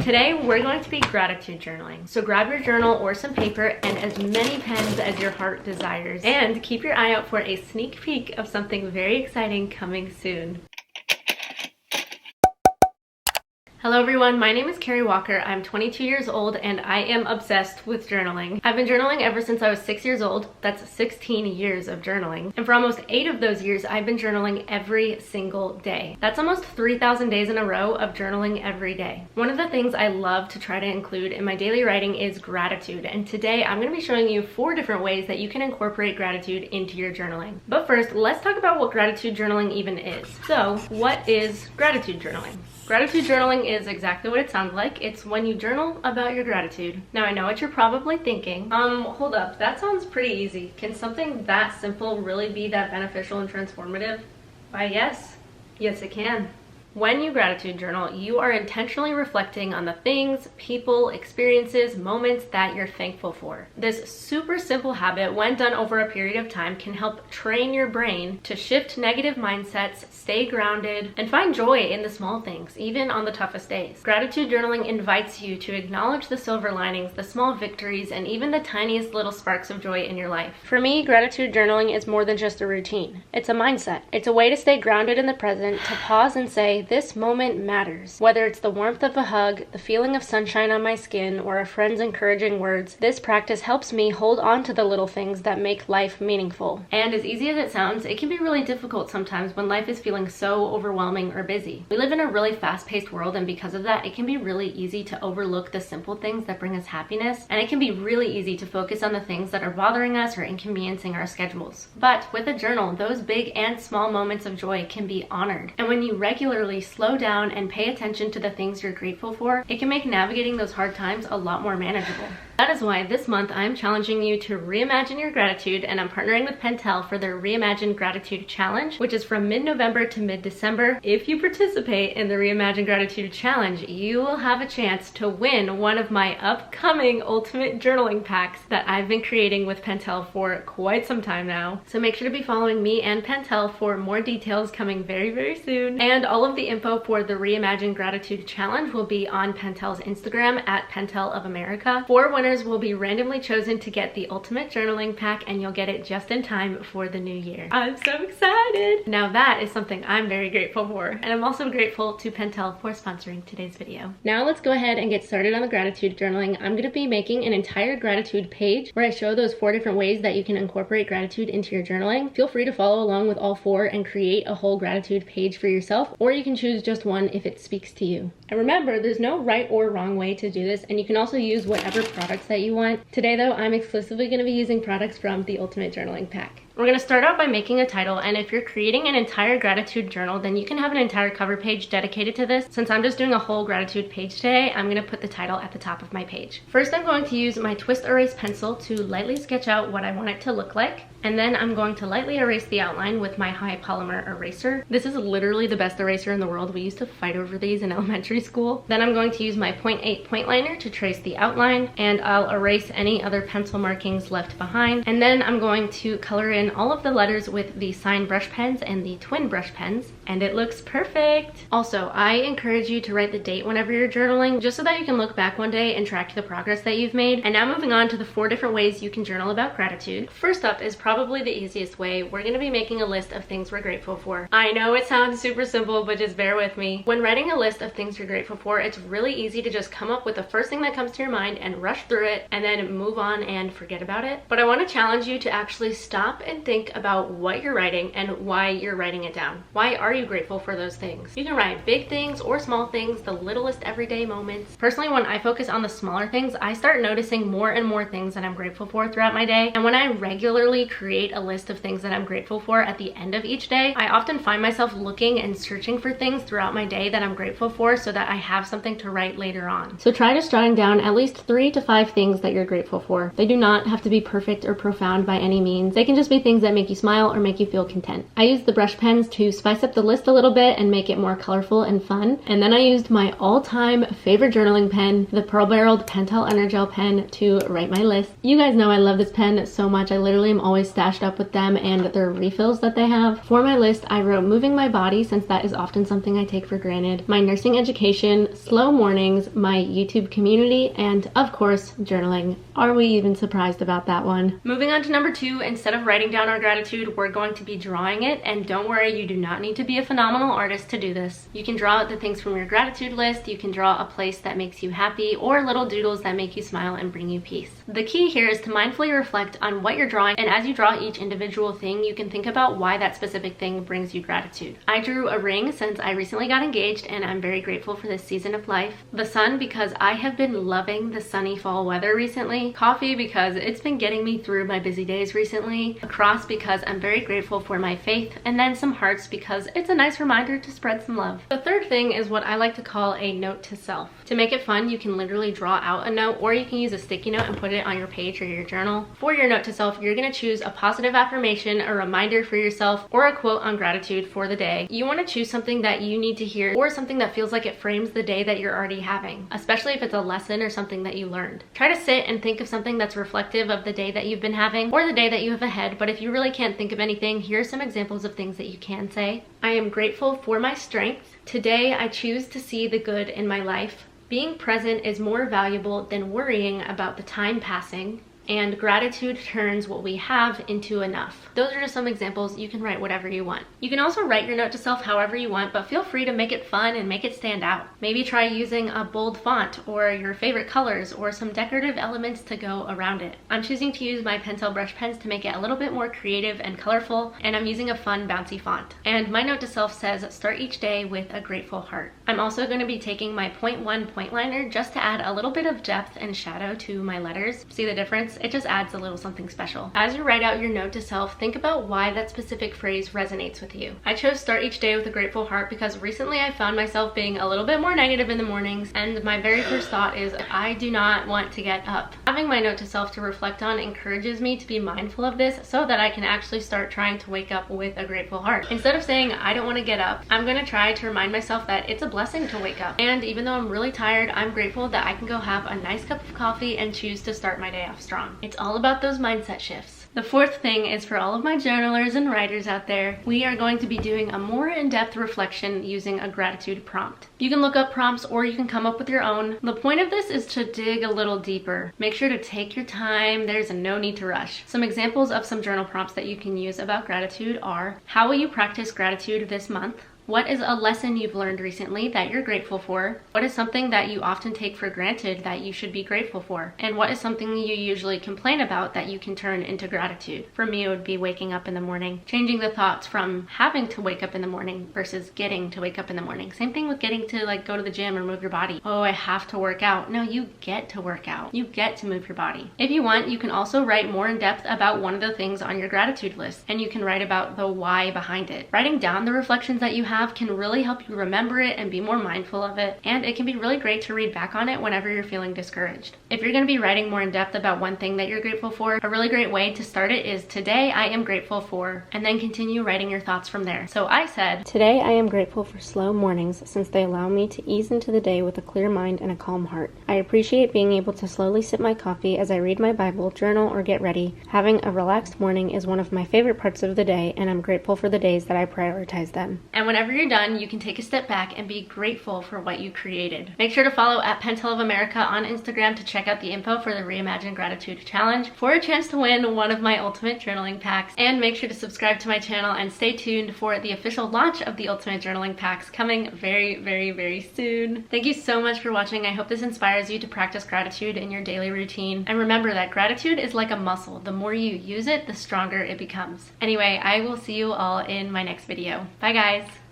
Today, we're going to be gratitude journaling. So grab your journal or some paper and as many pens as your heart desires. And keep your eye out for a sneak peek of something very exciting coming soon. Hello everyone, my name is Carrie Walker. I'm 22 years old and I am obsessed with journaling. I've been journaling ever since I was 6 years old. That's 16 years of journaling. And for almost 8 of those years, I've been journaling every single day. That's almost 3,000 days in a row of journaling every day. One of the things I love to try to include in my daily writing is gratitude. And today I'm going to be showing you 4 different ways that you can incorporate gratitude into your journaling. But first, let's talk about what gratitude journaling even is. So, what is gratitude journaling? Gratitude journaling is exactly what it sounds like. It's when you journal about your gratitude. Now I know what you're probably thinking. Hold up, that sounds pretty easy. Can something that simple really be that beneficial and transformative? Why, yes. Yes, it can. When you gratitude journal, you are intentionally reflecting on the things, people, experiences, moments that you're thankful for. This super simple habit, when done over a period of time, can help train your brain to shift negative mindsets, stay grounded, and find joy in the small things, even on the toughest days. Gratitude journaling invites you to acknowledge the silver linings, the small victories, and even the tiniest little sparks of joy in your life. For me, gratitude journaling is more than just a routine. It's a mindset. It's a way to stay grounded in the present, to pause and say, this moment matters. Whether it's the warmth of a hug, the feeling of sunshine on my skin, or a friend's encouraging words, this practice helps me hold on to the little things that make life meaningful. And as easy as it sounds, it can be really difficult sometimes when life is feeling so overwhelming or busy. We live in a really fast-paced world, and because of that, it can be really easy to overlook the simple things that bring us happiness, and it can be really easy to focus on the things that are bothering us or inconveniencing our schedules. But with a journal, those big and small moments of joy can be honored. And when you regularly slow down and pay attention to the things you're grateful for, it can make navigating those hard times a lot more manageable. That is why this month I'm challenging you to reimagine your gratitude, and I'm partnering with Pentel for their Reimagine Gratitude Challenge, which is from mid-November to mid-December. If you participate in the Reimagine Gratitude Challenge, you will have a chance to win one of my upcoming ultimate journaling packs that I've been creating with Pentel for quite some time now. So make sure to be following me and Pentel for more details coming very, very soon. And all of the info for the Reimagine Gratitude Challenge will be on Pentel's Instagram at Pentel of America. 4 winners will be randomly chosen to get the ultimate journaling pack, and you'll get it just in time for the new year. I'm so excited! Now that is something I'm very grateful for, and I'm also grateful to Pentel for sponsoring today's video. Now let's go ahead and get started on the gratitude journaling. I'm going to be making an entire gratitude page where I show those 4 different ways that you can incorporate gratitude into your journaling. Feel free to follow along with all 4 and create a whole gratitude page for yourself, or you can choose just one if it speaks to you. And remember, there's no right or wrong way to do this, and you can also use whatever products that you want. Today though, I'm exclusively going to be using products from the Ultimate Journaling Pack. We're going to start out by making a title, and if you're creating an entire gratitude journal, then you can have an entire cover page dedicated to this. Since I'm just doing a whole gratitude page today, I'm going to put the title at the top of my page. First, I'm going to use my Twist Erase pencil to lightly sketch out what I want it to look like. And then I'm going to lightly erase the outline with my high polymer eraser. This is literally the best eraser in the world. We used to fight over these in elementary school. Then I'm going to use my 0.8 point liner to trace the outline, and I'll erase any other pencil markings left behind. And then I'm going to color in all of the letters with the sign brush pens and the twin brush pens, and it looks perfect. Also, I encourage you to write the date whenever you're journaling, just so that you can look back one day and track the progress that you've made. And now moving on to the 4 different ways you can journal about gratitude. First up is probably the easiest way. We're going to be making a list of things we're grateful for. I know it sounds super simple, but just bear with me. When writing a list of things you're grateful for, it's really easy to just come up with the first thing that comes to your mind and rush through it and then move on and forget about it. But I want to challenge you to actually stop and think about what you're writing and why you're writing it down. Why are you grateful for those things? You can write big things or small things, the littlest everyday moments. Personally, when I focus on the smaller things, I start noticing more and more things that I'm grateful for throughout my day. And when I regularly create a list of things that I'm grateful for at the end of each day, I often find myself looking and searching for things throughout my day that I'm grateful for so that I have something to write later on. So try just jotting down at least 3 to 5 things that you're grateful for. They do not have to be perfect or profound by any means. They can just be things that make you smile or make you feel content. I use the brush pens to spice up the list a little bit and make it more colorful and fun. And then I used my all-time favorite journaling pen, the pearl-barreled Pentel Energel pen, to write my list. You guys know I love this pen so much. I literally am always always stashed up with them and their refills that they have. For my list, I wrote moving my body, since that is often something I take for granted, my nursing education, slow mornings, my YouTube community, and of course, journaling. Are we even surprised about that one? Moving on to number 2, instead of writing down our gratitude, we're going to be drawing it. And don't worry, you do not need to be a phenomenal artist to do this. You can draw the things from your gratitude list, you can draw a place that makes you happy, or little doodles that make you smile and bring you peace. The key here is to mindfully reflect on what you're drawing, and as you draw each individual thing, you can think about why that specific thing brings you gratitude. I drew a ring since I recently got engaged and I'm very grateful for this season of life. The sun because I have been loving the sunny fall weather recently. Coffee because it's been getting me through my busy days recently. A cross because I'm very grateful for my faith, and then some hearts because it's a nice reminder to spread some love. The third thing is what I like to call a note to self. To make it fun, you can literally draw out a note, or you can use a sticky note and put it on your page or your journal. For your note to self, you're going to choose a positive affirmation, a reminder for yourself, or a quote on gratitude for the day. You want to choose something that you need to hear, or something that feels like it frames the day that you're already having, especially if it's a lesson or something that you learned. Try to sit and think of something that's reflective of the day that you've been having, or the day that you have ahead, but if you really can't think of anything, here are some examples of things that you can say. I am grateful for my strength. Today I choose to see the good in my life. Being present is more valuable than worrying about the time passing. And gratitude turns what we have into enough. Those are just some examples. You can write whatever you want. You can also write your note to self however you want, but feel free to make it fun and make it stand out. Maybe try using a bold font or your favorite colors or some decorative elements to go around it. I'm choosing to use my Pentel brush pens to make it a little bit more creative and colorful, and I'm using a fun bouncy font. And my note to self says, start each day with a grateful heart. I'm also going to be taking my 0.1 point liner just to add a little bit of depth and shadow to my letters. See the difference? It just adds a little something special. As you write out your note to self, think about why that specific phrase resonates with you. I chose start each day with a grateful heart because recently I found myself being a little bit more negative in the mornings, and my very first thought is I do not want to get up. Having my note to self to reflect on encourages me to be mindful of this so that I can actually start trying to wake up with a grateful heart. Instead of saying I don't want to get up, I'm going to try to remind myself that it's a blessing to wake up. And even though I'm really tired, I'm grateful that I can go have a nice cup of coffee and choose to start my day off strong. It's all about those mindset shifts. The fourth thing is for all of my journalers and writers out there, we are going to be doing a more in-depth reflection using a gratitude prompt. You can look up prompts or you can come up with your own. The point of this is to dig a little deeper. Make sure to take your time. There's no need to rush. Some examples of some journal prompts that you can use about gratitude are: how will you practice gratitude this month? What is a lesson you've learned recently that you're grateful for? What is something that you often take for granted that you should be grateful for? And what is something you usually complain about that you can turn into gratitude? For me, it would be waking up in the morning. Changing the thoughts from having to wake up in the morning versus getting to wake up in the morning. Same thing with getting to go to the gym or move your body. Oh, I have to work out. No, you get to work out. You get to move your body. If you want, you can also write more in depth about one of the things on your gratitude list, and you can write about the why behind it. Writing down the reflections that you have can really help you remember it and be more mindful of it, and it can be really great to read back on it whenever you're feeling discouraged. If you're going to be writing more in depth about one thing that you're grateful for, a really great way to start it is today I am grateful for, and then continue writing your thoughts from there. So I said, today I am grateful for slow mornings since they allow me to ease into the day with a clear mind and a calm heart. I appreciate being able to slowly sip my coffee as I read my Bible, journal, or get ready. Having a relaxed morning is one of my favorite parts of the day, and I'm grateful for the days that I prioritize them. And whenever you're done, you can take a step back and be grateful for what you created. Make sure to follow at Pentel of America on Instagram to check out the info for the Reimagine Gratitude Challenge for a chance to win one of my ultimate journaling packs. And make sure to subscribe to my channel and stay tuned for the official launch of the ultimate journaling packs coming very, very, very soon. Thank you so much for watching. I hope this inspires you to practice gratitude in your daily routine. And remember that gratitude is like a muscle. The more you use it, the stronger it becomes. Anyway, I will see you all in my next video. Bye guys.